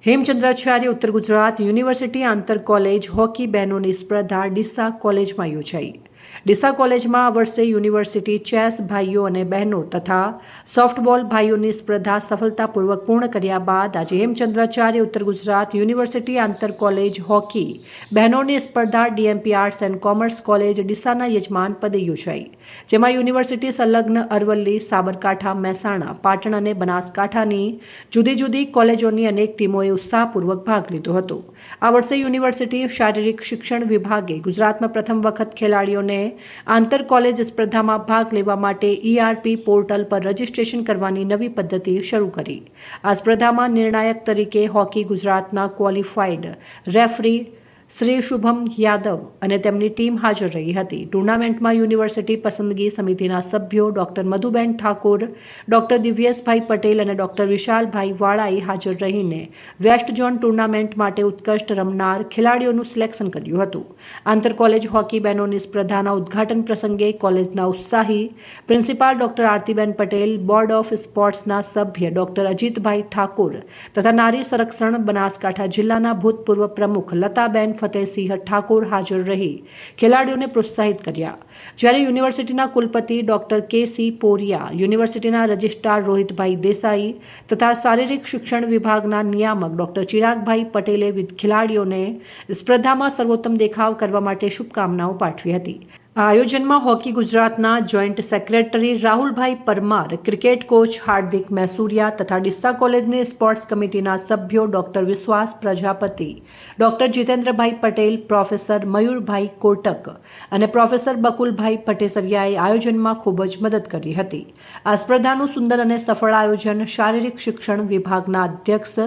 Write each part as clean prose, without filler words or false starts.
Hemchandracharya Uttar Gujarat university આંતર college hockey બહેનોની સ્પર્ધા ડીસા કોલેજમાં યોજાઈ। ડીસા કોલેજમાં આ વર્ષે યુનિવર્સિટી ચેસ ભાઈઓ અને બહેનો તથા સોફ્ટબોલ ભાઈઓની સ્પર્ધા સફળતાપૂર્વક પૂર્ણ કર્યા બાદ આજે હેમચંદ્રાચાર્ય ઉત્તર ગુજરાત યુનિવર્સિટી આંતર કોલેજ હોકી બહેનોની સ્પર્ધા DMP arts and commerce college ડીસાના યજમાન પદે યોજાઈ, જેમાં યુનિવર્સિટી સંલગ્ન અરવલ્લી, સાબરકાંઠા, મહેસાણા, પાટણ અને બનાસકાંઠાની જુદી જુદી કોલેજોની અનેક ટીમોએ ઉત્સાહપૂર્વક ભાગ લીધો હતો। આ વર્ષે યુનિવર્સિટી શારીરિક શિક્ષણ વિભાગે ગુજરાતમાં પ્રથમ વખત ખેલાડીઓને આંતર કોલેજ સ્પર્ધામાં ભાગ લેવા માટે ERP પોર્ટલ પર રજીસ્ટ્રેશન કરવાની નવી પદ્ધતિ શરૂ કરી। આ સ્પર્ધામાં નિર્ણાયક તરીકે હોકી ગુજરાતના ક્વોલિફાઈડ રેફરી શ્રી શુભમ યાદવ અને તેમની ટીમ હાજર રહી હતી। ટુર્નામેન્ટમાં યુનિવર્સિટી પસંદગી સમિતિના સભ્યો ડોક્ટર મધુબેન ઠાકોર, ડોક્ટર દિવ્યેશભાઈ પટેલ અને ડોક્ટર વિશાલભાઈ વાળાએ હાજર રહીને વેસ્ટ ઝોન ટુર્નામેન્ટ માટે ઉત્કૃષ્ટ રમનાર ખેલાડીઓનું સિલેક્શન કર્યું હતું। આંતર કોલેજ હોકી બહેનોની સ્પર્ધાના ઉદ્ઘાટન પ્રસંગે કોલેજના ઉત્સાહી principal doctor Aartiben Patel, board of સ્પોર્ટ્સના સભ્ય ડોક્ટર અજીતભાઈ ઠાકોર તથા નારી સંરક્ષણ બનાસકાંઠા જિલ્લાના ભૂતપૂર્વ પ્રમુખ લતાબેન ફતેહસિંહ ઠાકોર હાજર રહી ખેલાડીઓને પ્રોત્સાહિત કર્યા। જ્યારે યુનિવર્સિટીના કુલપતિ ડોક્ટર KC પોરિયા, યુનિવર્સિટીના રજિસ્ટ્રાર રોહિતભાઈ દેસાઈ તથા શારીરિક શિક્ષણ વિભાગના નિયામક ડોક્ટર ચિરાગભાઈ પટેલે ખેલાડીઓને સ્પર્ધામાં સર્વોત્તમ દેખાવ કરવા માટે શુભકામનાઓ પાઠવી હતી। આ આયોજનમાં હોકી ગુજરાતના જોઈન્ટ સેક્રેટરી રાહુલભાઈ પરમાર, ક્રિકેટ કોચ હાર્દિક મૈસુરિયા તથા ડીસા કોલેજની સ્પોર્ટ્સ કમિટીના સભ્યો ડોક્ટર વિશ્વાસ પ્રજાપતિ, ડોક્ટર જીતેન્દ્રભાઈ પટેલ, પ્રોફેસર મયુરભાઈ કોટક અને પ્રોફેસર બકુલભાઈ પટેસરિયાએ આયોજનમાં ખૂબ જ મદદ કરી હતી। આ સ્પર્ધાનું સુંદર અને સફળ આયોજન શારીરિક શિક્ષણ વિભાગના અધ્યક્ષ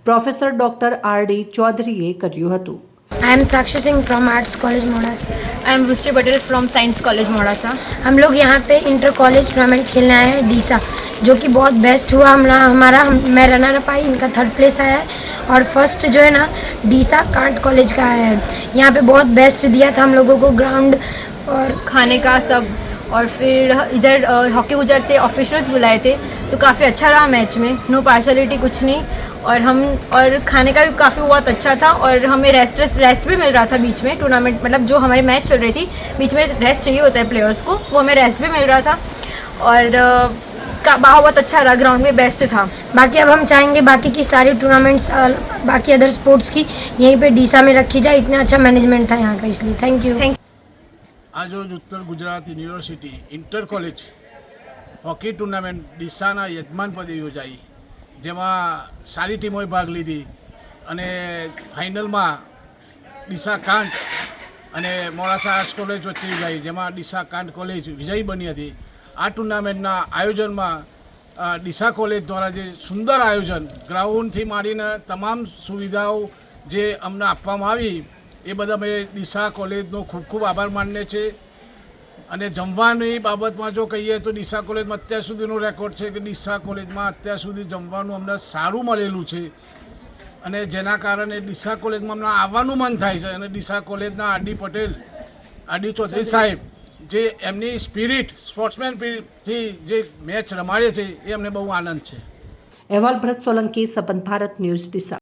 પ્રોફેસર ડોક્ટર RD ચૌધરીએ કર્યું હતું। I am Sakshi Singh from Arts College Modasa. I am Rushti Patel from science college Modasa. हम लोग यहाँ पे इंटर कॉलेज टूर्नामेंट खेलने आए हैं डीसा, जो कि बहुत बेस्ट हुआ। हमारा मैं रनर अप आई, इनका 3rd प्लेस आया है और फर्स्ट जो है ना डीसा कांट कॉलेज का आया है। यहाँ पे बहुत बेस्ट दिया था हम लोगों को ग्राउंड और खाने का सब, और फिर इधर हॉकी गुजरात से ऑफिशियल्स बुलाए थे तो काफ़ी अच्छा रहा मैच में, नो पार्शलिटी कुछ नहीं। और खाने का भी काफ़ी बहुत अच्छा था और हमें रेस्ट भी मिल रहा था बीच में टूर्नामेंट, मतलब जो हमारे मैच चल रही थी बीच में रेस्ट चाहिए होता है प्लेयर्स को, वो हमें रेस्ट भी मिल रहा था और बहुत अच्छा रहा, ग्राउंड में बेस्ट था। बाकी अब हम चाहेंगे बाकी की सारी टूर्नामेंट्स बाकी अदर स्पोर्ट्स की यहीं पे डीसा में रखी जाए, इतना अच्छा मैनेजमेंट था यहाँ का, इसलिए थैंक यू। आज रोज Uttar Gujarat university inter college hockey tournament ડીસાના યજમાન પદે યોજાઈ, જેમાં સારી ટીમોએ ભાગ લીધી અને ફાઇનલમાં ડીસા કાંટ અને મોડાસા આર્ટ્સ કોલેજ વચ્ચે યોજાઈ, જેમાં ડીસા કાંટ કોલેજ વિજયી બની હતી। આ ટુર્નામેન્ટના આયોજનમાં ડીસા કોલેજ દ્વારા જે સુંદર આયોજન, ગ્રાઉન્ડથી માંડીને તમામ સુવિધાઓ જે અમને આપવામાં આવી એ બધા મેં ડીસા કોલેજનો ખૂબ ખૂબ આભાર માનીએ છીએ। અને જમવાની બાબતમાં જો કહીએ તો ડીસા કોલેજમાં અત્યાર સુધીનો રેકોર્ડ છે કે ડીસા કોલેજમાં અત્યાર સુધી જમવાનું અમને સારું મળેલું છે અને જેના કારણે ડીસા કોલેજમાં અમને આવવાનું મન થાય છે। અને ડીસા કોલેજના RD ચૌધરી સાહેબ જે એમની સ્પિરિટ, સ્પોર્ટ્સમેનથી જે મેચ રમાડે છે એ અમને બહુ આનંદ છે। અહેવાલ ભરત સોલંકી, સપન ભારત ન્યૂઝ, ડીસા।